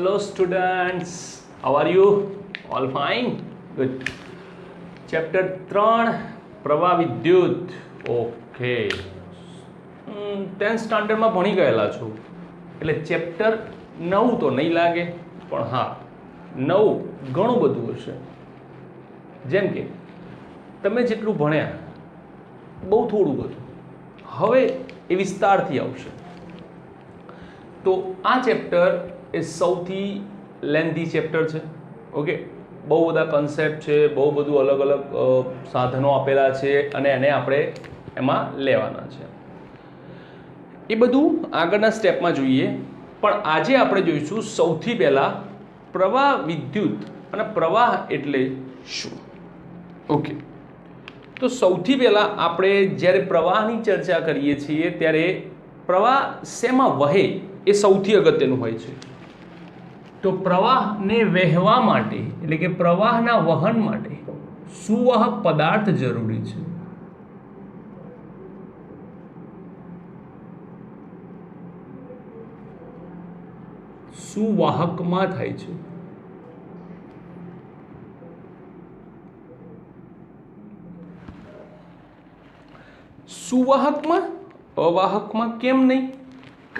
Hello students, how are you? All fine? Good. Chapter 3 પ્રવાહ વિદ્યુત. Okay, 10th સ્ટાન્ડર્ડમાં ભણી ગયેલા છો એટલે ચેપ્ટર 9 તો નહીં લાગે, પણ હા 9 ઘણું બધું હશે. જેમ કે તમે જેટલું ભણ્યા બહુ થોડું હતું, હવે એ વિસ્તારથી આવશે. તો આ ચેપ્ટર એ સૌથી લેન્ધી ચેપ્ટર છે. ઓકે, બહુ બધા કન્સેપ્ટ છે, બહુ બધું અલગ અલગ સાધનો આપેલા છે અને એને આપણે એમાં લેવાના છે. એ બધું આગળના સ્ટેપમાં જોઈએ, પણ આજે આપણે જોઈશું સૌથી પહેલાં પ્રવાહ વિદ્યુત અને પ્રવાહ એટલે શું. ઓકે, તો સૌથી પહેલાં આપણે જ્યારે પ્રવાહની ચર્ચા કરીએ છીએ ત્યારે પ્રવાહ શેમાં વહે એ સૌથી અગત્યનું હોય છે. તો પ્રવાહને વહેવા માટે એટલે કે પ્રવાહના વહન માટે સુવાહક પદાર્થ જરૂરી છે. સુવાહકમાં થાય છે. સુવાહકમાં, અવાહકમાં કેમ નહીં?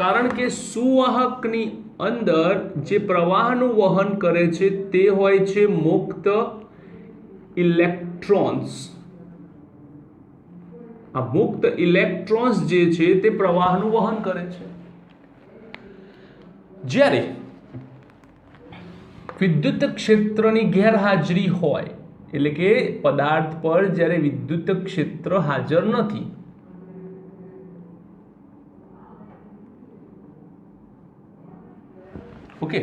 કારણ કે સુવાહકની અંદર જે પ્રવાહનું વહન કરે છે તે હોય છે મુક્ત ઇલેક્ટ્રોન્સ. આ મુક્ત ઇલેક્ટ્રોન્સ જે છે તે પ્રવાહનું વહન કરે છે. જ્યારે વિદ્યુત ક્ષેત્રની ગેરહાજરી હોય એટલે કે પદાર્થ પર જ્યારે વિદ્યુત ક્ષેત્ર હાજર નથી, ઓકે,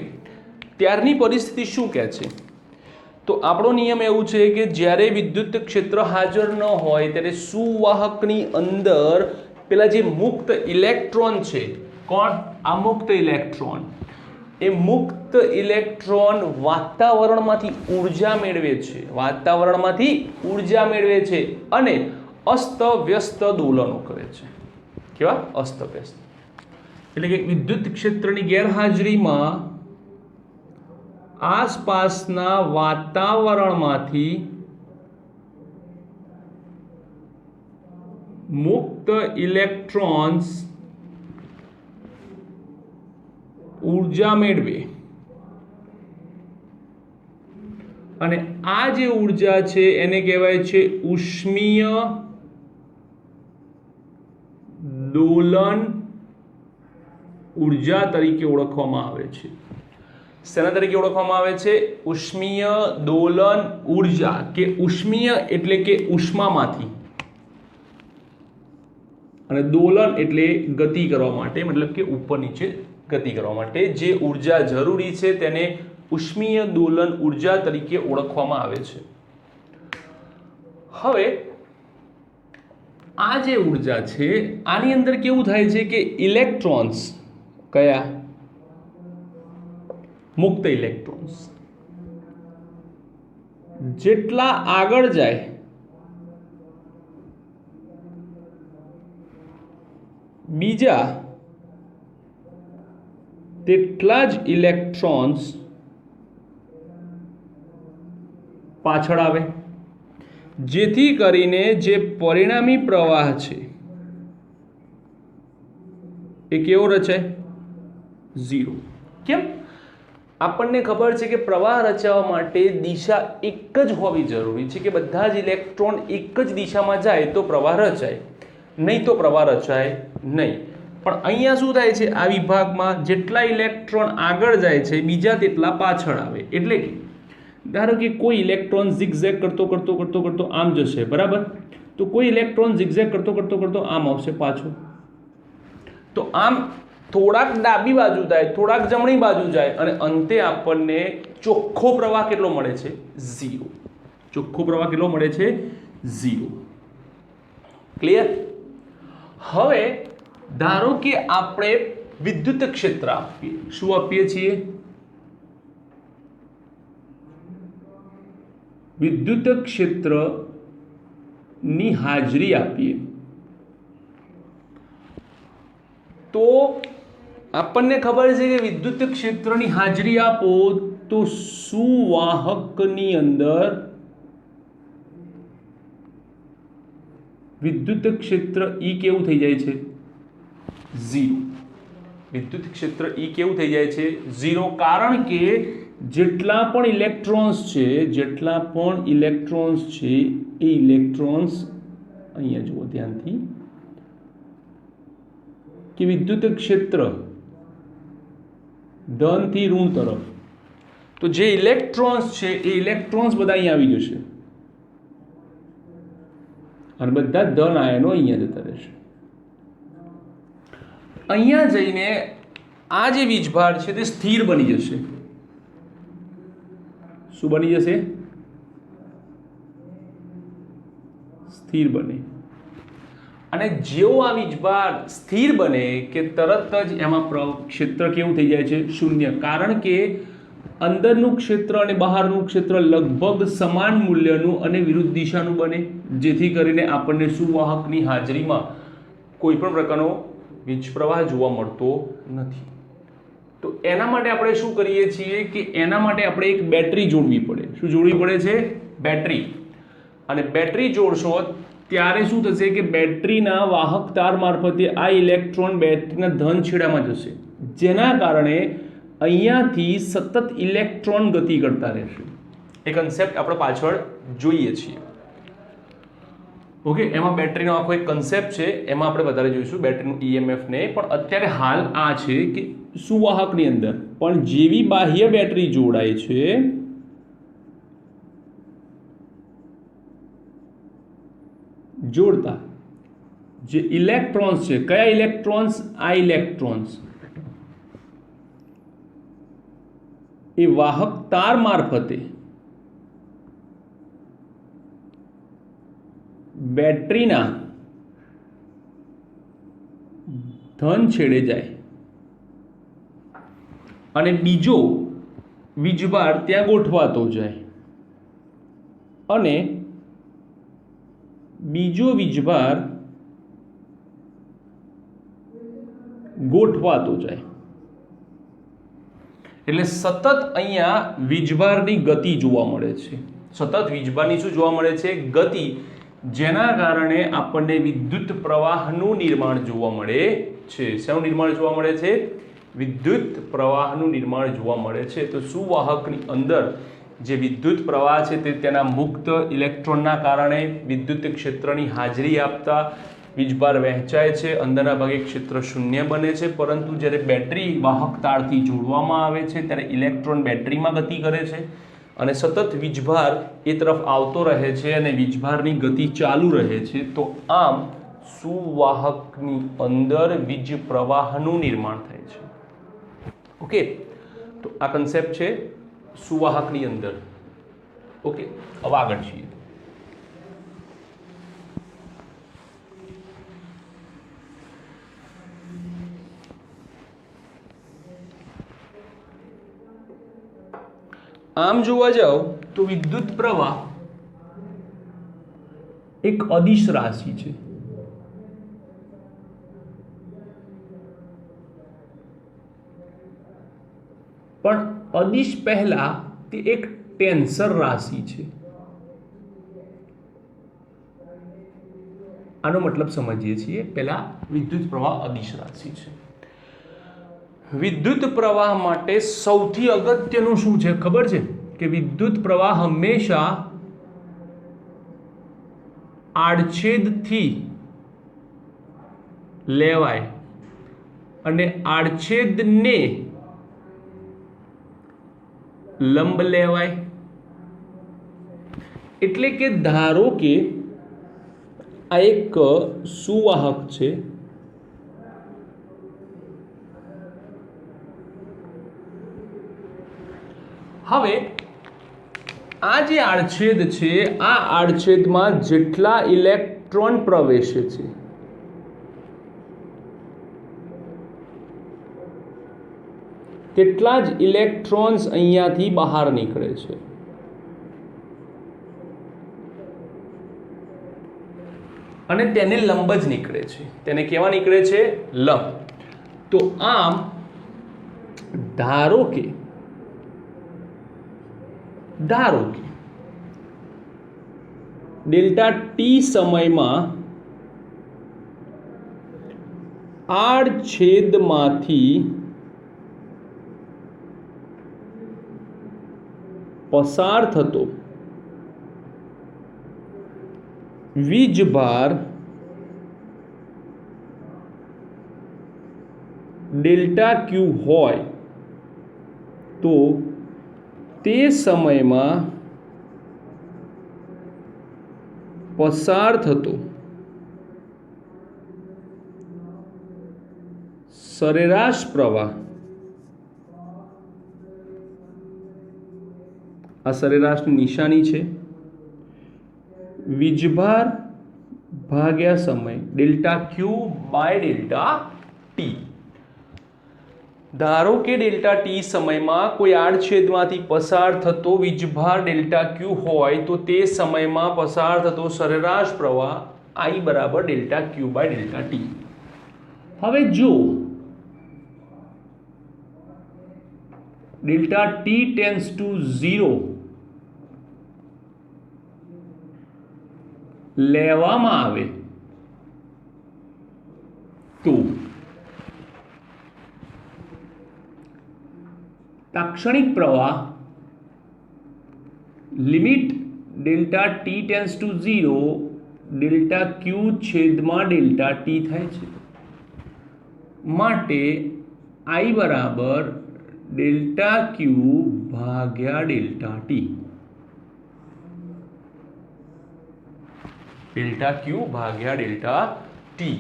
ત્યારની પરિસ્થિતિ શું કહે છે? તો આપણો નિયમ એવું છે કે જ્યારે વિદ્યુત ક્ષેત્ર હાજર ન હોય ત્યારે સુવાહકની અંદર પેલા જે મુક્ત ઇલેક્ટ્રોન છે, કોણ? આ મુક્ત ઇલેક્ટ્રોન. એ મુક્ત ઇલેક્ટ્રોન વાતાવરણમાંથી ઉર્જા મેળવે છે, વાતાવરણમાંથી ઉર્જા મેળવે છે અને અસ્તવ્યસ્ત દોલનો કરે છે. કેવા? અસ્તવ્યસ્ત. એટલે કે વિદ્યુત ક્ષેત્રની ગેરહાજરીમાં આસપાસના વાતાવરણમાંથી મુક્ત ઇલેક્ટ્રોન્સ ઉર્જા મેળવે અને આ જે ઉર્જા છે એને કહેવાય છે ઉષ્મીય દોલન ઉર્જા તરીકે ઓળખવામાં આવે છે. શેના તરીકે ઓળખવામાં આવે છે? ઉષ્મીય દોલન ઉર્જા, કે ઉષ્મીય એટલે કે ઉષ્મામાંથી અને દોલન એટલે ગતિ કરવા માટે, મતલબ કે ઉપર નીચે ગતિ કરવા માટે જે ઉર્જા જરૂરી છે તેને ઉષ્મીય દોલન ઉર્જા તરીકે ઓળખવામાં આવે છે. હવે આ જે ઉર્જા છે આની અંદર કેવું થાય છે કે ઇલેક્ટ્રોન્સ, કયા? મુક્ત ઇલેક્ટ્રોન્સ જેટલા આગળ જાય બીજા તેટલા જ ઇલેક્ટ્રોન્સ પાછળ આવે, જેથી કરીને જે પરિણામી પ્રવાહ છે એ કેવો રચાય? ઝીરો. કેમ? આપણને ખબર છે કે પ્રવાહ રચાવવા માટે દિશા એક જ હોવી જરૂરી છે, કે બધા જ ઇલેક્ટ્રોન એક જ દિશામાં જાય તો પ્રવાહ રચાય, નહીં તો પ્રવાહ રચાય નહીં. પણ અહીંયા શું થાય છે? આ વિભાગમાં જેટલા ઇલેક્ટ્રોન આગળ જાય છે બીજા તેટલા પાછળ આવે. એટલે કે ધારો કે કોઈ ઇલેક્ટ્રોન ઝિગઝેગ કરતો કરતો કરતો કરતો આમ જશે, બરાબર? તો કોઈ ઇલેક્ટ્રોન ઝિગઝેગ કરતો કરતો કરતો આમ આવશે પાછો. તો આમ થોડાક ડાબી બાજુ જાય, થોડાક જમણી બાજુ જાય અને અંતે આપણને ચોખ્ખો પ્રવાહ કેટલો મળે છે? ઝીરો. ચોખ્ખો પ્રવાહ કેટલો મળે છે? ઝીરો. ક્લિયર? હવે ધારો કે આપણે વિદ્યુત ક્ષેત્ર આપીએ. શું આપીએ છીએ? વિદ્યુત ક્ષેત્રની હાજરી આપીએ તો આપણને ખબર છે કે વિદ્યુત ક્ષેત્રની હાજરી આપો તો સુવાહકની અંદર વિદ્યુત ક્ષેત્ર E કેવું થઈ જાય છે 0. વિદ્યુત ક્ષેત્ર E કેવું થઈ જાય છે 0, કારણ કે જેટલા પણ ઇલેક્ટ્રોન્સ છે એ ઇલેક્ટ્રોન્સ અહીંયા જુઓ ધ્યાનથી કે વિદ્યુત ક્ષેત્ર ધન થી ઋણ તરફ, તો જે ઇલેક્ટ્રોન્સ છે એ ઇલેક્ટ્રોન્સ બધા અહીંયા આવી જશે અને બધા ધન આયનો અહીંયા જતા રહેશે. અહીંયા જઈને આ જે વીજભાર છે તે સ્થિર બની જશે. શું બની જશે? સ્થિર બને. અને જેવો આ વીજભાર સ્થિર બને કે તરત જ એમાં ક્ષેત્ર કેવું થઈ જાય છે 0, કારણ કે અંદરનું ક્ષેત્ર અને બહારનું ક્ષેત્ર લગભગ સમાન મૂલ્યનું અને વિરુદ્ધ દિશાનું બને, જેથી કરીને આપણને સુવાહકની હાજરીમાં કોઈ પણ પ્રકારનો વીજ પ્રવાહ જોવા મળતો નથી. તો એના માટે આપણે શું કરીએ છીએ કે એના માટે આપણે એક બેટરી જોડવી પડે. શું જોડવી પડે છે? બેટરી. અને બેટરી જોડશો ત્યારે શું થશે કે બેટરીના વાહક તાર મારફતે આ ઇલેક્ટ્રોન બેટરીના ધન છેડામાં જશે, જેના કારણે અહીંયાથી સતત ઇલેક્ટ્રોન ગતિ કરતા રહેશે. એ કન્સેપ્ટ આપણે પાછળ જોઈએ છીએ. ઓકે, એમાં બેટરીનો આખો એક કન્સેપ્ટ છે, એમાં આપણે વધારે જોઈશું બેટરીનું EMF ને. પણ અત્યારે હાલ આ છે કે સુવાહકની અંદર પણ જેવી બાહ્ય બેટરી જોડાય છે જોડતા જે ઇલેક્ટ્રોન્સ છે, કયા ઇલેક્ટ્રોન્સ? આ ઇલેક્ટ્રોન્સ એ વાહક તાર મારફતે બેટરીના ધન છેડે જાય અને બીજો વીજભાર ત્યાં ગોઠવાતો જાય અને બીજો વીજભાર ગોઠવાતો જાય. એટલે સતત અહીંયા વીજભારની ગતિ જોવા મળે છે. સતત વીજભારની શું જોવા મળે છે? ગતિ, જેના કારણે આપણને વિદ્યુત પ્રવાહનું નિર્માણ જોવા મળે છે. શેનું નિર્માણ જોવા મળે છે? વિદ્યુત પ્રવાહનું નિર્માણ જોવા મળે છે. તો સુવાહકની અંદર જે વિદ્યુત પ્રવાહ છે તે તેના મુક્ત ઇલેક્ટ્રોનના કારણે વિદ્યુત ક્ષેત્રની હાજરી આપતા વીજભાર વહેંચાય છે. અંદરના ભાગે ક્ષેત્ર 0 બને છે, પરંતુ જ્યારે બેટરી વાહક તારથી જોડવામાં આવે છે ત્યારે ઇલેક્ટ્રોન બેટરીમાં ગતિ કરે છે અને સતત વીજભાર એ તરફ આવતો રહે છે અને વીજભારની ગતિ ચાલુ રહે છે. તો આમ સુવાહકની અંદર વીજ પ્રવાહનું નિર્માણ થાય છે. ઓકે, તો આ કન્સેપ્ટ છે સુવાહકની અંદર. ઓકે, હવે આગળ છીએ. આમ જોવા જાઓ તો વિદ્યુત પ્રવાહ એક અદિશ રાશિ છે. પણ અદિશ પહેલા તે એક ટેન્સર રાશિ છે. આનો મતલબ સમજીએ છીએ. પહેલા વિદ્યુત પ્રવાહ અદિશ રાશિ છે. વિદ્યુત પ્રવાહ માટે સૌથી અગત્યનું શું છે ખબર છે? કે વિદ્યુત પ્રવાહ હંમેશા આડછેદથી લેવાય અને આડછેદને લંબ લેવાય. એટલે કે ધારો કે આ એક સુવાહક છે, હવે આ જે આડછેદ છે આ આડછેદમાં જેટલા ઇલેક્ટ્રોન પ્રવેશે છે તેટલા જ ઇલેક્ટ્રોન્સ અહીંયાથી બહાર નીકળે છે. અને તેને લંબ જ નીકળે છે. તેને કેવા નીકળે છે? લંબ. તો આમ ધારો કે ડેલ્ટા ટી સમયમાં આડછેદમાંથી પસાર થતો વીજભાર ડેલ્ટા ક્યુ હોય તો તે સમયમાં પસાર થતો સરેરાશ પ્રવાહ, આ સરેરાશની નિશાની છે, વીજભાર ભાગ્યા સમય delta Q by delta T. ધારો કે ડેલ્ટા ટી સમયમાં કોઈ આડછેદમાંથી પસાર થતો વીજભાર ડેલ્ટા ક્યુ હોય તો તે સમયમાં પસાર થતો સરેરાશ પ્રવાહ I બરાબર delta Q by delta T. હવે જો ડેલ્ટા ટી ટેન્ડ્સ ટુ 0 લેવામાં આવે તો તાક્ષણિક પ્રવાહ limit delta T tends to 0 delta ક્યુ છેદમાં ડેલ્ટા ટી થાય છે. માટે I બરાબર ડેલ્ટા ક્યુ ભાગ્યા ડેલ્ટા ટી. ડેલ્ટા ક્યુ ભાગ્યા ડેલ્ટા ટી.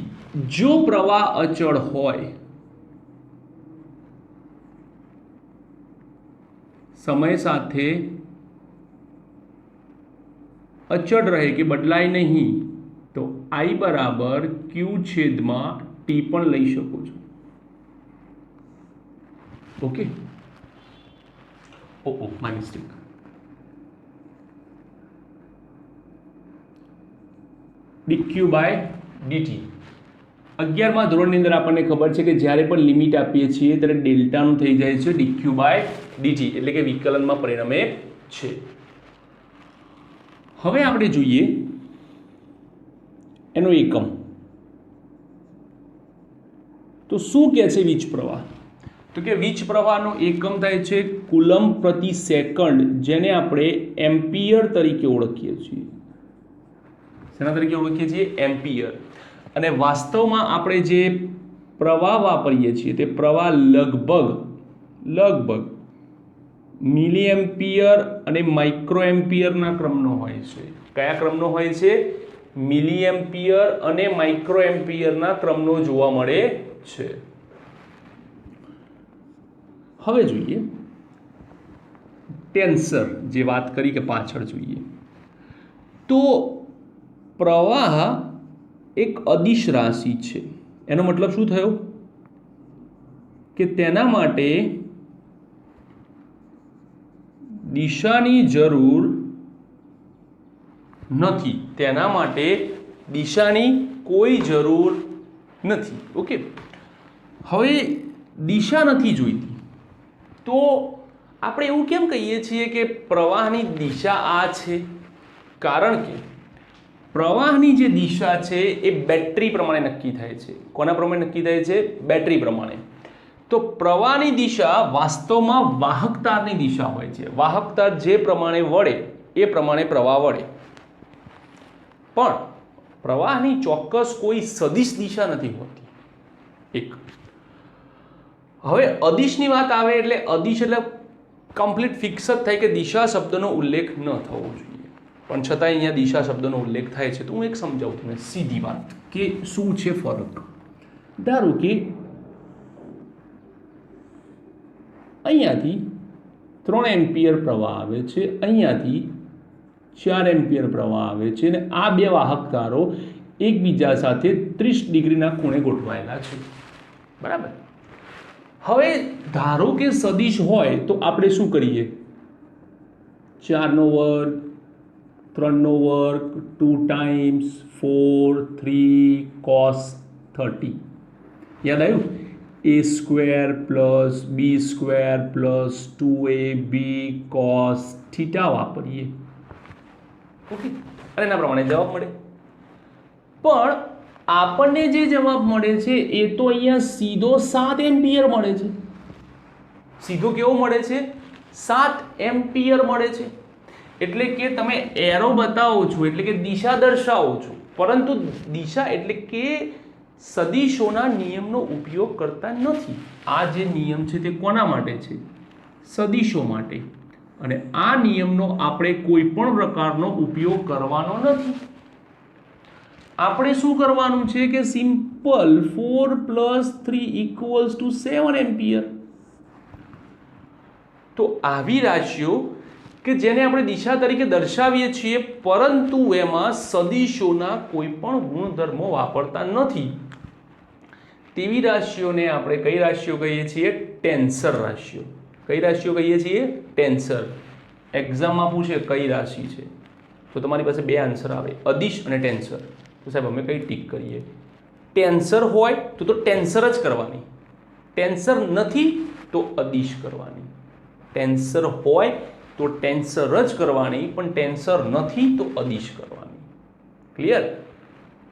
જો પ્રવાહ અચળ હોય, સમય સાથે અચળ રહે કે બદલાય નહીં, તો I બરાબર ક્યુ છેદમાં ટી પણ લઈ શકો છો. Okay, oh my mistake. dq by dt 11મા ધોરણની અંદર આપણને ખબર છે કે જ્યારે પણ લિમિટ આપીએ છીએ ત્યારે ડેલ્ટાનું થઈ જાય છે dq બાય dt, એટલે કે વિકલનમાં પરિણમે છે. હવે આપણે જોઈએ એનો એકમ. તો શું કહે છે વીજ પ્રવાહ? તો કે વીજ પ્રવાહનો એકમ થાય છે કુલમ્બ પ્રતિ સેકન્ડ, જેને આપણે એમ્પિયર તરીકે ઓળખીએ છીએ. શેના તરીકે ઓળખીએ છીએ? એમ્પિયર. અને વાસ્તવમાં આપણે જે પ્રવાહ વાપરીએ છીએ તે પ્રવાહ લગભગ મિલી એમ્પિયર અને માઇક્રો એમ્પિયરના ક્રમનો હોય છે. કયા ક્રમનો હોય છે? મિલી એમ્પિયર અને માઇક્રો એમ્પિયરના ક્રમનો જોવા મળે છે. હવે જોઈએ ટેન્સર, જે વાત કરી કે પાછળ જોઈએ. તો પ્રવાહ એક અદિશ રાશિ છે. એનો મતલબ શું થયો? કે તેના માટે દિશાની જરૂર નથી. તેના માટે દિશાની કોઈ જરૂર નથી. ઓકે, હવે દિશા નથી જોઈતી તો આપણે એવું કેમ કહીએ છીએ કે પ્રવાહની દિશા આ છે? કારણ કે પ્રવાહની જે દિશા છે એ બેટરી પ્રમાણે નક્કી થાય છે. કોના પ્રમાણે નક્કી થાય છે? બેટરી પ્રમાણે. તો પ્રવાહની દિશા વાસ્તવમાં વાહક તારની દિશા હોય છે. વાહક તાર જે પ્રમાણે વળે એ પ્રમાણે પ્રવાહ વળે. પણ પ્રવાહની ચોક્કસ કોઈ સદિશ દિશા નથી હોતી. એક. હવે અદિશની વાત આવે એટલે અદિશ એટલે કમ્પ્લીટ ફિક્સ જ થાય કે દિશા શબ્દનો ઉલ્લેખ ન થવો જોઈએ, પણ છતાં અહીંયા દિશા શબ્દનો ઉલ્લેખ થાય છે. તો હું એક સમજાવું તમને સીધી વાત કે શું છે ફરક. ધારો કે અહીંયાથી 3 એમ્પિયર પ્રવાહ આવે છે, અહીંયાથી 4 એમ્પિયર પ્રવાહ આવે છે, અને આ બે વાહક તારો એકબીજા સાથે 30 ડિગ્રીના ખૂણે ગોઠવાયેલા છે. બરાબર. હવે ધારો કે સદિશ હોય તો આપણે શું કરીએ? 4નો વર્ગ, 3નો વર્ગ, 2 ટાઈમ્સ 4 3 cos 30. યાદ આવ્યું? a² plus b² plus 2ab cos theta વાપરીએ, ઓકે, અને એના પ્રમાણે જવાબ મળે. પણ આપણને જે જવાબ મળે છે એ તો અહીંયા સીધો 7 એમ્પિયર મળે છે. સીધો કેવો મળે છે? 7 એમ્પિયર મળે છે. એટલે કે તમે એરો બતાવો છો એટલે કે દિશા દર્શાવો છો, પરંતુ દિશા એટલે કે સદિશોના નિયમનો ઉપયોગ કરતા નથી. આ જે નિયમ છે તે કોના માટે છે? સદિશો માટે. અને આ નિયમનો આપણે કોઈ પણ પ્રકારનો ઉપયોગ કરવાનો નથી. આપણે શું કરવાનું છે કે સિમ્પલ 4 + 3 = 7 એમ્પિયર. તો આવી રાશિઓ કે જેને આપણે દિશા તરીકે દર્શાવીએ છીએ પરંતુ એમાં સદિશોના કોઈ પણ ગુણધર્મો વાપરતા નથી, તેવી રાશિઓને આપણે કઈ રાશિઓ કહીએ છીએ? ટેન્સર રાશિઓ. કઈ રાશિઓ કહીએ છીએ? ટેન્સર. એક્ઝામમાં પૂછે કઈ રાશિ છે તો તમારી પાસે બે આન્સર આવે, અદિશ અને ટેન્સર. તો સાહેબ અમે કઈ ટીક કરીએ? ટેન્સર હોય તો ટેન્સર જ કરવાની, ટેન્સર નથી તો અદિશ કરવાની. ટેન્સર હોય તો ટેન્સર જ કરવાની, પણ ટેન્સર નથી તો અદિશ કરવાની. ક્લિયર?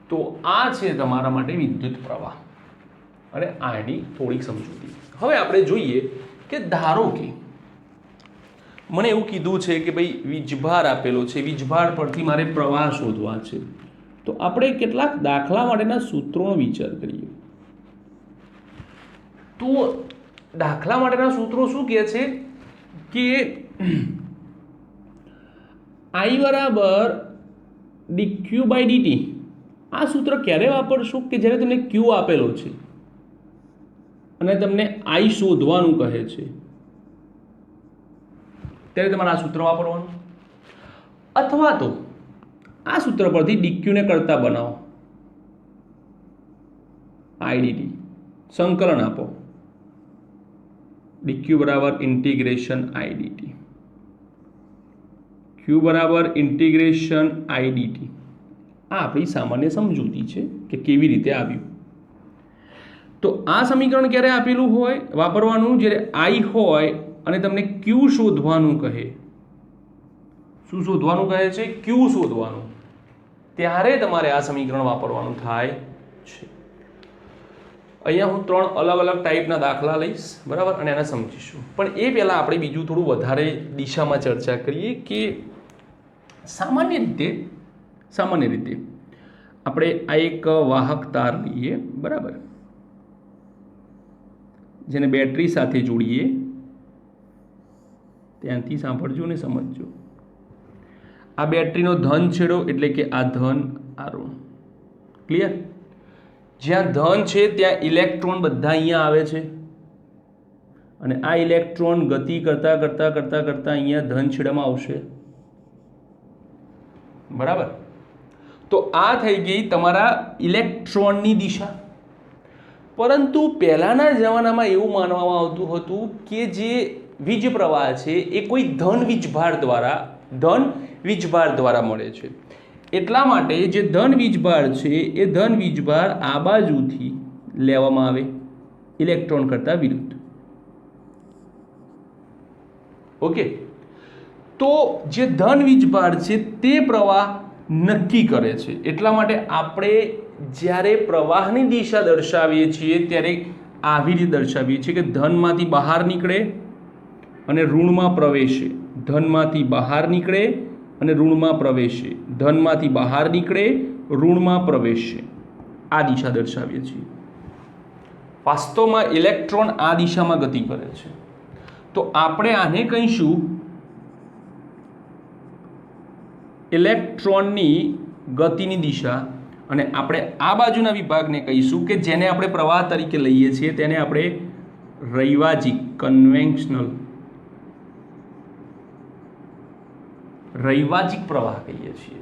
તો આ છે તમારા માટે વિદ્યુત પ્રવાહ અને આની થોડીક સમજૂતી. હવે આપણે જોઈએ કે ધારો કે મને એવું કીધું છે કે ભાઈ વીજભાર આપેલો છે, વીજભાર પરથી મારે પ્રવાહ શોધવા છે. તો આપણે કેટલાક દાખલા માટેના સૂત્રોનો વિચાર કરીએ. તો દાખલા માટેના સૂત્રો શું કહે છે કે I બરાબર dq/dt. આ સૂત્ર ક્યારે વાપરશો? કે જ્યારે તમને q આપેલો છે અને તમને I શોધવાનું કહે છે ત્યારે તમારે આ સૂત્ર વાપરવાનું. અથવા તો આ સૂત્ર પરથી dq ને કરતા બનાવો, IDT સંકલન આપો, dq બરાબર ઇન્ટિગ્રેશન IDT, q બરાબર ઇન્ટિગ્રેશન IDT. આ આપણી સામાન્ય સમજૂતી છે કે કેવી રીતે આવ્યું. તો આ સમીકરણ ક્યારે આપેલું હોય વાપરવાનું? જ્યારે I હોય અને તમને q શોધવાનું કહે. શું શોધવાનું કહે છે? q શોધવાનું. ત્યારે તમારે આ સમીકરણ વાપરવાનું થાય છે. અહીંયા હું 3 અલગ અલગ ટાઈપના દાખલા લઈશ, બરાબર, અને એને સમજીશું. પણ એ પહેલાં આપણે બીજું થોડું વધારે દિશામાં ચર્ચા કરીએ કે સામાન્ય રીતે આપણે આ એક વાહક તાર લઈએ, બરાબર, જેને બેટરી સાથે જોડીએ. ત્યાંથી સાંભળજો ને સમજજો. આ બેટરીનો ધન છેડો એટલે કે આ ધન, આ ઋણ. ક્લિયર? જ્યાં ધન છે ત્યાં ઇલેક્ટ્રોન બધા અહીંયા આવે છે અને આ ઇલેક્ટ્રોન ગતિ કરતા કરતા કરતા કરતા અહીંયા ધન છેડામાં આવશે, બરાબર. તો આ થઈ ગઈ તમારા ઇલેક્ટ્રોનની દિશા. પરંતુ પહેલાના જમાનામાં એવું માનવામાં આવતું હતું કે જે વીજ પ્રવાહ છે એ કોઈ ધન વીજભાર દ્વારા મળે છે. એટલા માટે જે ધન વીજભાર છે એ ધન વીજભાર આ બાજુથી લેવામાં આવે ઇલેક્ટ્રોન કરતા વિરુદ્ધ. ઓકે, તો જે ધન વીજભાર છે તે પ્રવાહ નક્કી કરે છે. એટલા માટે આપણે જ્યારે પ્રવાહની દિશા દર્શાવીએ છીએ ત્યારે આવી રીતે દર્શાવીએ છીએ કે ધનમાંથી બહાર નીકળે અને ઋણમાં પ્રવેશે, ધનમાંથી બહાર નીકળે અને ઋણમાં પ્રવેશે, ધનમાંથી બહાર નીકળે, ઋણમાં પ્રવેશે. આ દિશા દર્શાવીએ છીએ. વાસ્તવમાં ઇલેક્ટ્રોન આ દિશામાં ગતિ કરે છે. તો આપણે આને કહીશું ઇલેક્ટ્રોનની ગતિની દિશા, અને આપણે આ બાજુના વિભાગને કહીશું કે જેને આપણે પ્રવાહ તરીકે લઈએ છીએ તેને આપણે રૈવાજિક રૈવાજિક પ્રવાહ કહીએ છીએ.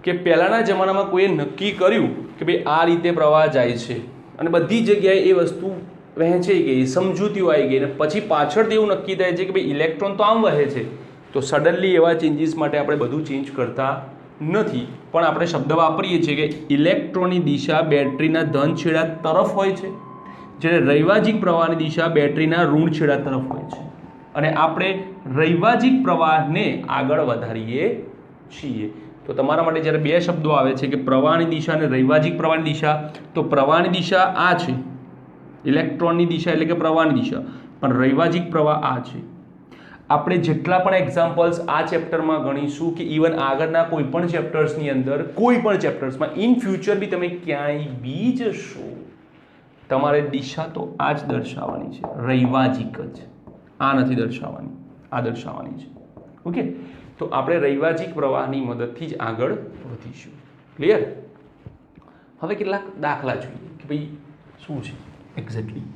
કે પહેલાંના જમાનામાં કોઈએ નક્કી કર્યું કે ભાઈ આ રીતે પ્રવાહ જાય છે અને બધી જગ્યાએ એ વસ્તુ વહેંચાઈ ગઈ, સમજૂતીઓ આવી ગઈ, અને પછી પાછળથી એવું નક્કી થાય છે કે ભાઈ ઇલેક્ટ્રોન તો આમ વહે છે. તો સડનલી એવા ચેન્જીસ માટે આપણે બધું ચેન્જ કરતા નથી, પણ આપણે શબ્દ વાપરીએ છીએ કે ઇલેક્ટ્રોનની દિશા બેટરીના ધન છેડા તરફ હોય છે, જ્યારે રૈવાજિક પ્રવાહની દિશા બેટરીના ઋણ છેડા તરફ હોય છે અને આપણે રૈવાજિક પ્રવાહને આગળ વધારીએ છીએ. તો તમારા માટે જ્યારે બે શબ્દો આવે છે કે પ્રવાહની દિશા અને રૈવાજિક પ્રવાહની દિશા, તો પ્રવાહની દિશા આ છે, ઇલેક્ટ્રોનની દિશા એટલે કે પ્રવાહની દિશા, પણ રૈવાજિક પ્રવાહ આ છે. આપણે જેટલા પણ એક્ઝામ્પલ્સ આ ચેપ્ટરમાં ગણીશું કે ઇવન આગળના કોઈ પણ ચેપ્ટર્સની અંદર, કોઈ પણ ચેપ્ટર્સમાં ઇન ફ્યુચર બી તમે ક્યાંય બી જશો, તમારે દિશા તો આ જ દર્શાવવાની છે, રૈવાજિક જ, આ નથી દર્શાવવાની, આ દર્શાવવાની છે. ઓકે, તો આપણે રૈવાજિક પ્રવાહની મદદથી જ આગળ વધીશું. ક્લિયર? હવે કેટલાક દાખલા જોઈએ કે ભાઈ શું છે એક્ઝેક્ટલી.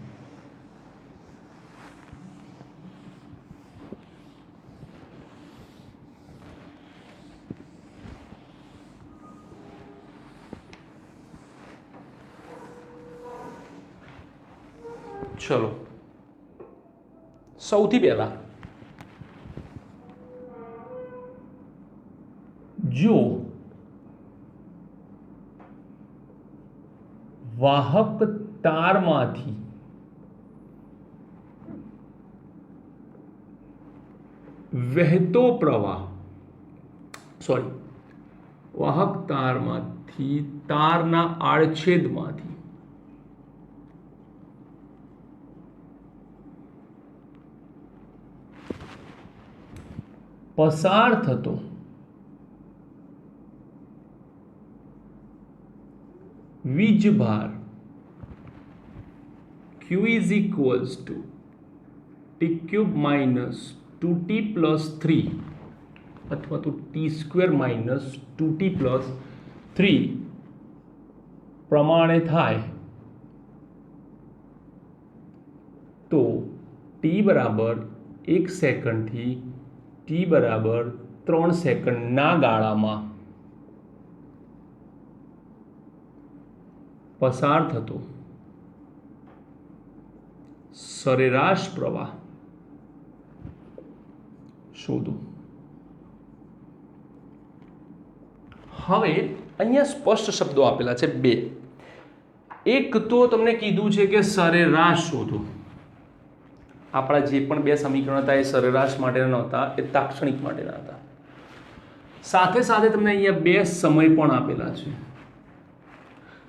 ચલો, સૌથી પહેલા જો વાહક તારમાંથી વહેતો પ્રવાહ, વાહક તારમાંથી તારના આડછેદમાંથી પસાર થતો વીજભાર Q is equals to T cube minus 2T plus 3 અથવા તો T square minus 2T plus 3 પ્રમાણે થાય તો T બરાબર 1 સેકન્ડથી T બરાબર 3 સેકન્ડના ગાળામાં પસાર થતો સરેરાશ પ્રવાહ શોધો. હવે અહીંયા સ્પષ્ટ શબ્દો આપેલા છે બે. એક તો તમને કીધું છે કે સરેરાશ શોધો. આપણા જે પણ બે સમીકરણ હતા એ સરેરાશ માટેના નહોતા, એ તાક્ષણિક માટેના હતા. સાથે સાથે તમને અહીંયા બે સમય પણ આપેલા છે.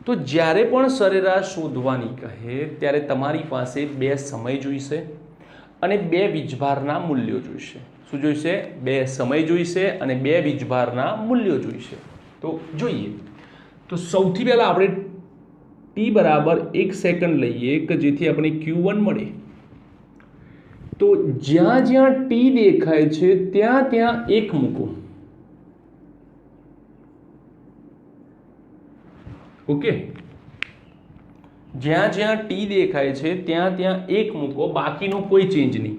તો જ્યારે પણ સરેરાશ શોધવાની કહે ત્યારે તમારી પાસે બે સમય જોઈશે અને બે વીજભારના મૂલ્યો જોઈશે. શું જોઈશે? બે સમય જોઈશે અને બે વીજભારના મૂલ્યો જોઈશે. તો જોઈએ, તો સૌથી પહેલા આપણે T બરાબર 1 સેકન્ડ લઈએ કે જેથી આપણે Q1 મળે. તો જ્યાં જ્યાં T દેખાય છે ત્યાં ત્યાં 1 મૂકો. ઓકે, જ્યાં જ્યાં T દેખાય છે ત્યાં ત્યાં 1 મૂકો, બાકીનો કોઈ ચેન્જ નહીં.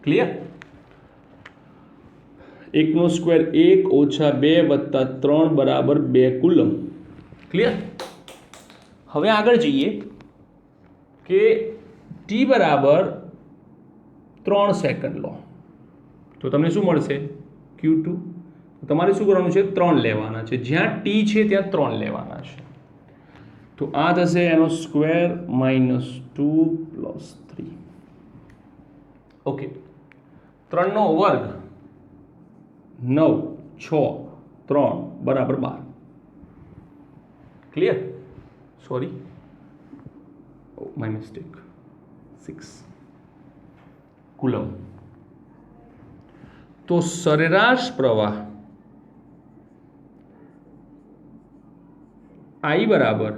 ક્લિયર? 1 નો સ્ક્વેર 1 ઓછા 2 વત્તા 3 બરાબર 2 કુલમ. ક્લિયર? હવે આગળ જઈએ કે T બરાબર 3 સેકન્ડ લો તો તમને શું મળશે? Q2. તમારે શું કરવાનું છે? 3 લેવાના છે. જ્યાં T છે ત્યાં 3 લેવાના છે. તો આ થશે એનો સ્ક્વેર માઇનસ 2 પ્લસ 3. ઓકે, 3 નો વર્ગ 9, 6, 3 બરાબર 12. Clear? Sorry, my mistake, 6 coulomb. તો સરેરાશ પ્રવાહ I બરાબર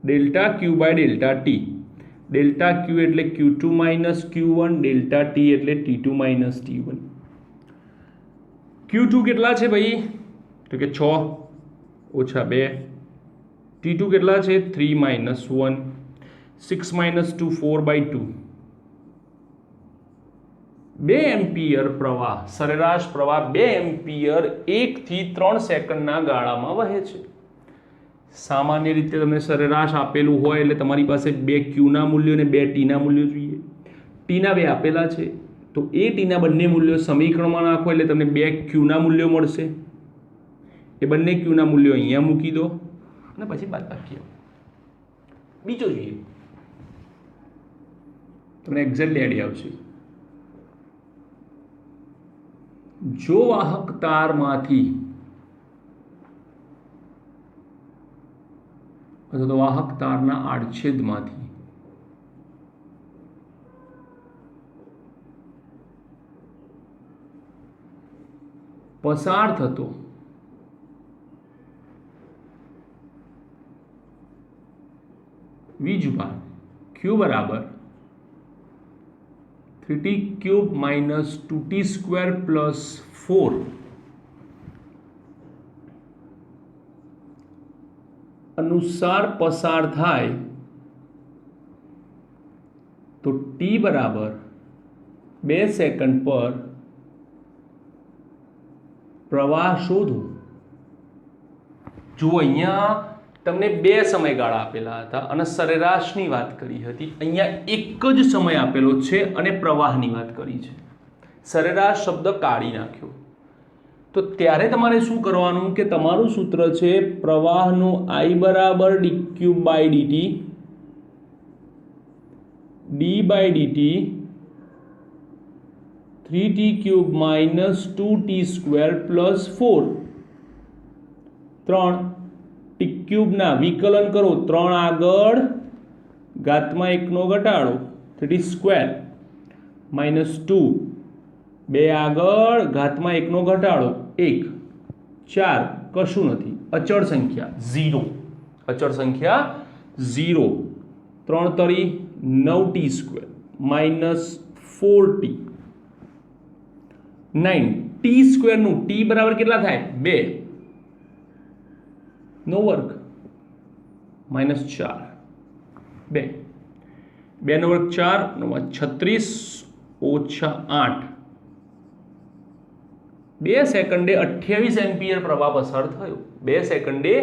delta Q by delta T. Delta Q એટલે Q2 minus Q1, delta T એટલે T2 માઇનસ T1. Q2 કેટલા છે ભાઈ? તો કે 6 ઓછા 2. T2 કેટલા છે? 3 માઇનસ 1. 6 minus 2 4 by 2. 2 એમ્પિયર પ્રવાહ, સરેરાશ પ્રવાહ 2 એમ્પિયર 1 થી 3 સેકન્ડના ગાળામાં વહે છે. સામાન્ય રીતે તમને સરેરાશ આપેલું હોય એટલે તમારી પાસે 2 Qના મૂલ્યો અને 2 Tના મૂલ્યો જોઈએ. Tના 2 આપેલા છે તો એ Tના બંને મૂલ્યો સમીકરણમાં નાખો એટલે તમને 2 Qના મૂલ્યો મળશે. એ બંને ક્યુના મૂલ્યો અહીંયા મૂકી દો અને પછી બાદબાકી. બીજો જોઈએ, તમને એક્ઝેક્ટલી આઈડિયા આવશે. જો વાહક તારમાંથી અથવા તો વાહક તારના આડછેદમાંથી પસાર થતો વીજભાર Q બરાબર 3t³ - 2t² + 4 અનુસાર પસાર થાય તો t બરાબર 2 સેકન્ડ પર પ્રવાહ શોધો. જુઓ, અહીંયા તમને બે સમયગાળા આપેલા હતા અને સરેરાશની વાત કરી હતી. અહીંયા એક જ સમય આપેલો છે અને પ્રવાહની વાત કરી છે. સરેરાશ શબ્દ કાઢી નાખ્યો. તો ત્યારે તમારે શું કરવાનું કે તમારું સૂત્ર છે પ્રવાહનું I બરાબર dq/dt d/dt 3t³ - 2t² + 4 3 t³ ના વિકલન કરો, 3 આગળ ઘાતમાં 1 નો ઘટાડો 3t² - 2 2 આગળ ઘાતમાં 1 નો ઘટાડો 1 4 કશું નથી, અચળ સંખ્યા 0, અચળ સંખ્યા 0 3 તરી 9t² - 4t 9 t² નું t બરાબર કેટલા થાય 2 નો વર્ગ -4 2 2 નો વર્ગ 4 9 36 - 8 2 સેકન્ડે 28 એમ્પિયર પ્રવાહ પસાર થયો. 2 સેકન્ડે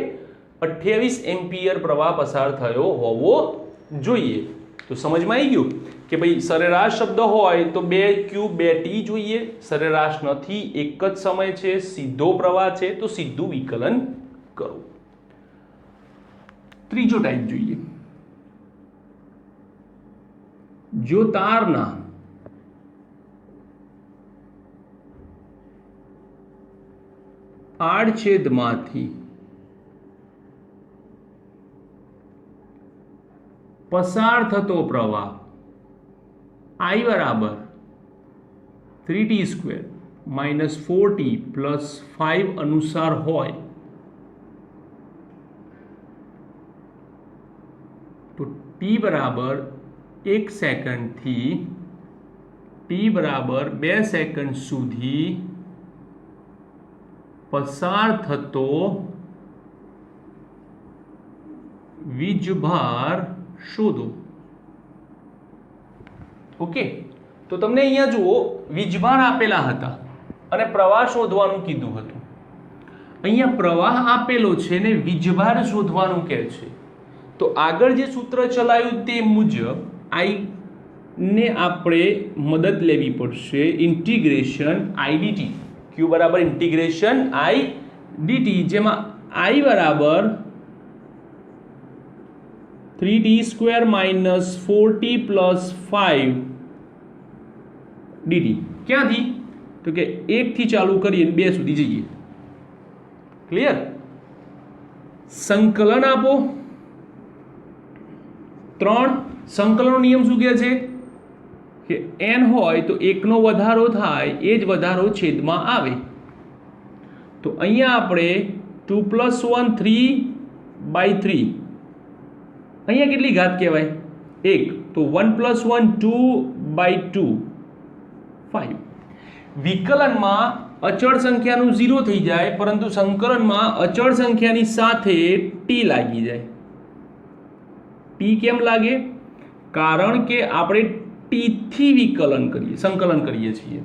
28 એમ્પિયર પ્રવાહ પસાર થયો હોવો જોઈએ. તો સમજમાં આવી ગયું કે ભાઈ સરેરાશ શબ્દ હોય તો 2q 2t જોઈએ. સરેરાશ નથી, એક જ સમય છે, સીધો પ્રવાહ છે, તો સીધું વિકલન કરો. ત્રીજો ટાઈપ જોઈએ. જો તારના આડછેદમાંથી પસાર થતો પ્રવાહ I બરાબર 3t² - 4t + 5 અનુસાર હોય તો t બરાબર 1 સેકન્ડથી t બરાબર 2 સેકન્ડ સુધી પસાર થતો વીજભાર શોધો. ઓકે, તો તમને અહીંયા જુઓ વીજભાર આપેલા હતા અને પ્રવાહ શોધવાનું કીધું હતું. અહીંયા પ્રવાહ આપેલો છે ને વીજભાર શોધવાનું કહે છે. તો આગળ જે સૂત્ર ચલાવ્યું તે મુજબ I ને આપણે મદદ લેવી પડશે. ઇન્ટિગ્રેશન I dt Q બરાબર ઇન્ટિગ્રેશન I dt, જેમાં I બરાબર 3t² - 4t + 5 dt. ક્યાંથી? તો કે 1 થી ચાલુ કરીએ 2 સુધી જઈએ. ક્લિયર? સંકલન આપો 3. સંકલનનો નિયમ શું કહે છે કે n હોય તો 1 નો વધારો થાય એ જ વધારો છેદમાં આવે. તો અહીંયા આપણે 2 + 1 3/3. અહીંયા કેટલી ઘાત કહેવાય 1, તો 1 + 1 2/2 5. વિકલનમાં અચળ સંખ્યાનું 0 થઈ જાય, પરંતુ સંકલનમાં અચળ સંખ્યાની સાથે t લાગી જાય. t કેમ લાગે? કારણ કે આપણે t થી સંકલન કરીએ છીએ.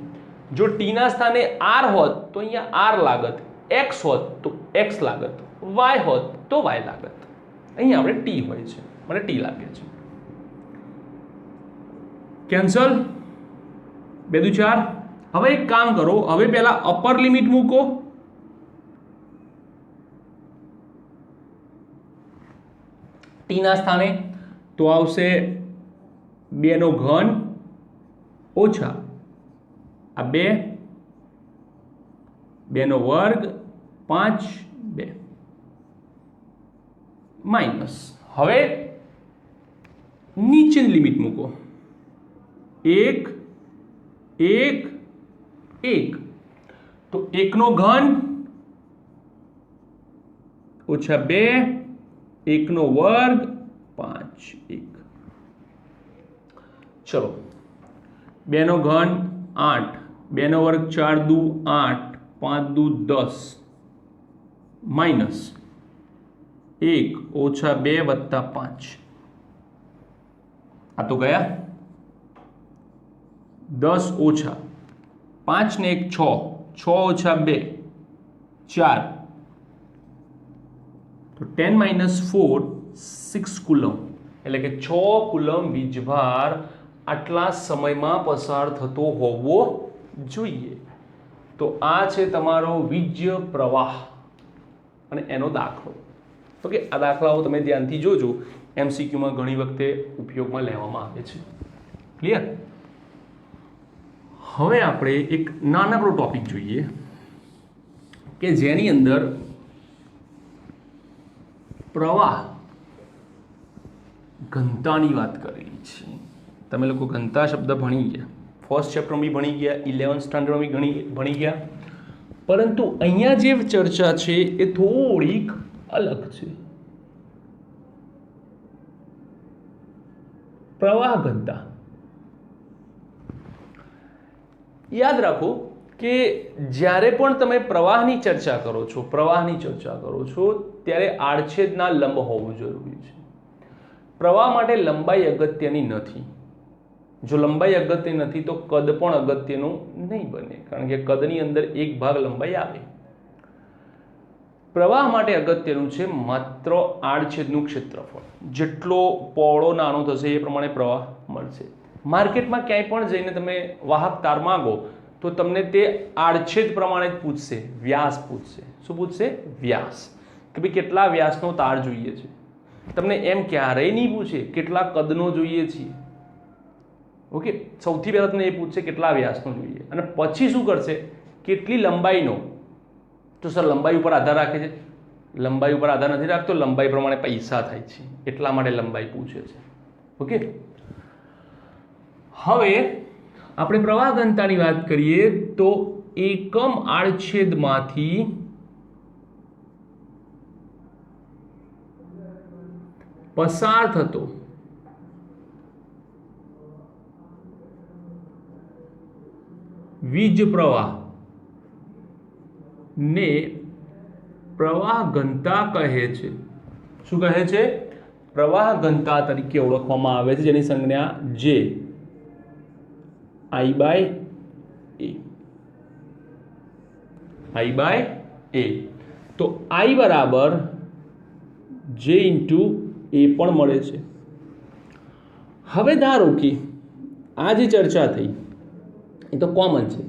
જો t ના સ્થાને r હોત તો અહીંયા r લાગત, x હોત તો x લાગત, y હોત તો y લાગત. અહીંયા આપણે t હોય છે, મને t લાગે છે. કેન્સલ 2 દુ 4. હવે એક કામ કરો, હવે પહેલા અપર લિમિટ મૂકો ટીના સ્થાને તો આવશે 2 નો ઘન ઓછા આ 2 2 નો વર્ગ 5 2 માઇનસ હવે નીચેની લિમિટ મૂકો 1 1 1 તો 1 નો ઘન ઓછા 2 1 નો વર્ગ 5 1 चलो 2 નો ઘન 8 2 નો વર્ગ 4 દુ 8 5 દુ 10 માઇનસ 1 ઓછા 2 વત્તા 5 આ તો ગયા 10 ઓછા 5 ને 1 6 6 ઓછા 2 4 તો 10 માઇનસ 4 6 કુલમ એટલે કે 6 કુલમ વીજભાર આટલા સમયમાં પસાર થતો હોવો જોઈએ તો આ છે તમારો વીજ પ્રવાહ અને એનો દાખલો ઓકે આ દાખલાઓ તમે ધ્યાનથી જોજો એમસીક્યુમાં ઘણી વખતે ઉપયોગમાં લેવામાં આવે છે ક્લિયર હવે આપણે એક નાનકડો ટોપિક જોઈએ કે જેની અંદર પ્રવાહ ઘનતાની વાત કરેલી છે તમે લોકો ઘનતા શબ્દ ભણી ગયા ફર્સ્ટ ચેપ્ટરમાં બી ભણી ગયા 11th સ્ટાન્ડર્ડમાં બી ભણી ગયા પરંતુ અહીંયા જે ચર્ચા છે એ થોડીક અલગ છે પ્રવાહ ઘનતા યાદ રાખો કે જ્યારે પણ તમે પ્રવાહની ચર્ચા કરો છો ત્યારે આડછેદના લંબ હોવું જરૂરી છે પ્રવાહ માટે લંબાઈ અગત્યની નથી જો લંબાઈ અગત્યની નથી તો કદ પણ અગત્યનું નહીં બને કારણ કે કદની અંદર એક ભાગ લંબાઈ આવે પ્રવાહ માટે અગત્યનું છે માત્ર આડછેદનું ક્ષેત્રફળ જેટલો પહોળો નાનો થશે એ પ્રમાણે પ્રવાહ મળશે માર્કેટમાં ક્યાંય પણ જઈને તમે વાહક તાર માંગો તો તમને તે આડછેદ પ્રમાણે જ પૂછશે વ્યાસ પૂછશે શું પૂછશે વ્યાસ કે ભાઈ કેટલા વ્યાસનો તાર જોઈએ છે તમને એમ ક્યારેય નહીં પૂછે કેટલા કદનો જોઈએ છીએ ઓકે સૌથી પહેલાં તમને એ પૂછશે કેટલા વ્યાસનો જોઈએ અને પછી શું કરશે કેટલી લંબાઈનો તો સર લંબાઈ ઉપર આધાર રાખે છે લંબાઈ ઉપર આધાર નથી રાખતો લંબાઈ પ્રમાણે પૈસા થાય છે એટલા માટે લંબાઈ પૂછે છે ઓકે હવે આપણે પ્રવાહ ઘનતાની વાત કરીએ તો એકમ આડછેદમાંથી પસાર થતો વીજ પ્રવાહ ને પ્રવાહ ઘનતા કહે છે શું કહે છે પ્રવાહ ઘનતા તરીકે ઓળખવામાં આવે છે જેની સંજ્ઞા જે I by A તો I બરાબર J ઇન્ટુ A પણ મળે છે હવે ધારો કે આ જે ચર્ચા થઈ એ તો કોમન છે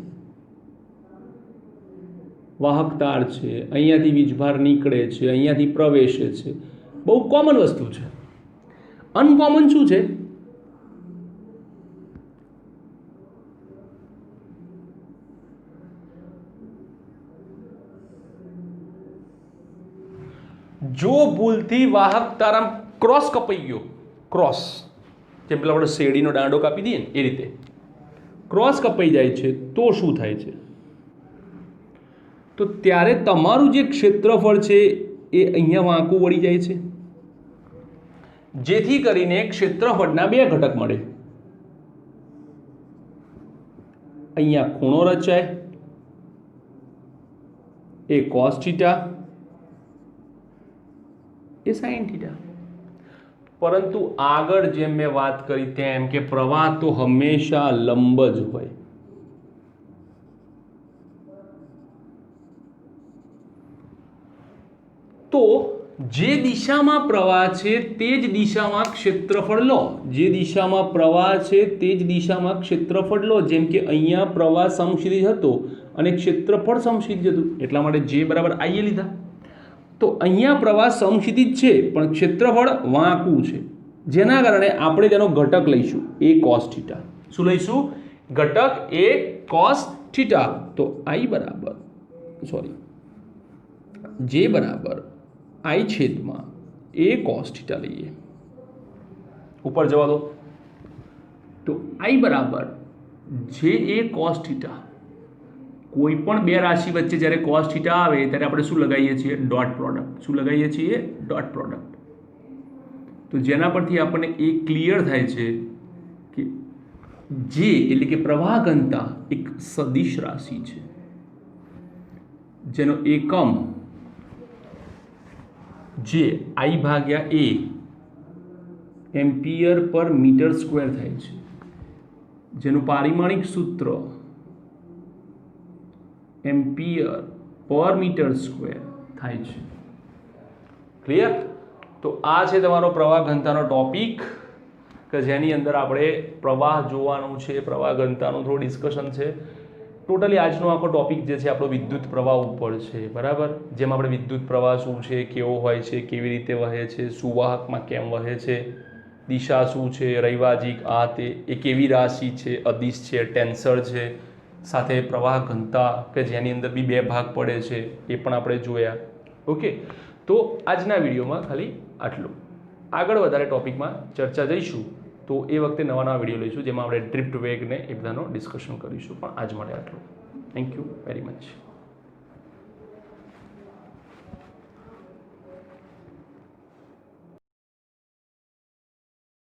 વાહક તાર છે અહીંયાથી વીજભાર નીકળે છે અહીંયાથી પ્રવેશે છે બહુ કોમન વસ્તુ છે અનકોમન શું છે જો ભૂલથી વાહક તાર આમ ક્રોસ કપાઈ ગયો ક્રોસ જેમ પેલા આપણે શેરડીનો દાંડો કાપી દઈએ ને એ રીતે ક્રોસ કપાઈ જાય છે તો શું થાય છે તો ત્યારે તમારું જે ક્ષેત્રફળ છે એ અહીંયા વાંકું વળી જાય છે જેથી કરીને ક્ષેત્રફળના બે ઘટક મળે અહીંયા ખૂણો રચાય એ કોસ થીટા એ સાઇન થીટા પરંતુ આગળ જેમ મેં વાત કરી તેમ કે પ્રવાહ તો હંમેશા લંબ જ હોય તો જે દિશામાં પ્રવાહ છે તે જ દિશામાં ક્ષેત્રફળ લો જે દિશામાં પ્રવાહ છે તે જ દિશામાં ક્ષેત્રફળ લો જેમ કે અહીંયા પ્રવાહ સમક્ષિતિજ હતો અને ક્ષેત્રફળ સમક્ષિતિજ હતું એટલા માટે જે બરાબર આઈએ લીધા તો અહીંયા પ્રવાહ સમક્ષિતિજ છે પણ ક્ષેત્રફળ વાંકું છે, જેના કારણે આપણે તેનો ઘટક લઈશું a cos થીટા. શું લઈશું? ઘટક a cos થીટા. તો i બરાબર j બરાબર i છેદમાં a cos થીટા લઈએ. ઉપર જવા દો. તો i બરાબર જે a cos થીટા. કોઈ પણ બે રાશિ વચ્ચે જ્યારે cos થીટા આવે ત્યારે આપણે શું લગાવીએ છીએ? Dot product. શું લગાવીએ છીએ? Dot product. તો જેના પરથી આપણને એ ક્લિયર થાય છે કે જે એટલે કે પ્રવાહ ઘનતા એક સદિશ રાશિ છે જેનો એકમ જે i ભાગ્યા a એમ્પિયર પર મીટર સ્ક્વેર થાય છે, જેનું પારિમાણિક સૂત્ર એમ્પિયર પર મીટર સ્ક્વેર થાય છે. ક્લિયર? તો આ છે તમારો પ્રવાહ ઘનતાનો ટોપિક કે જેની અંદર આપણે પ્રવાહ જોવાનું છે, પ્રવાહ ઘનતાનું થોડું ડિસ્કશન છે. ટોટલી આજનો આખો ટોપિક જે છે આપણો વિદ્યુત પ્રવાહ ઉપર છે, બરાબર? જેમાં આપણે વિદ્યુત પ્રવાહ શું છે, કેવો હોય છે, કેવી રીતે વહે છે, સુવાહકમાં કેમ વહે છે, દિશા શું છે, રૈવાજિક, આ તે, એ કેવી રાશિ છે, અદિશ છે, ટેન્સર છે, સાથે પ્રવાહ ઘનતા કે જેની અંદર બી બે ભાગ પડે છે એ પણ આપણે જોયા. ઓકે, તો આજના વિડીયોમાં ખાલી આટલું. આગળ વધારે ટોપિકમાં ચર્ચા જઈશું તો એ વખતે નવા નવા વિડીયો લઈશું જેમાં આપણે ડ્રિફ્ટ વેગ ને એ બધાનો ડિસ્કશન કરીશું. પણ આજ માટે આટલું. Thank you very much.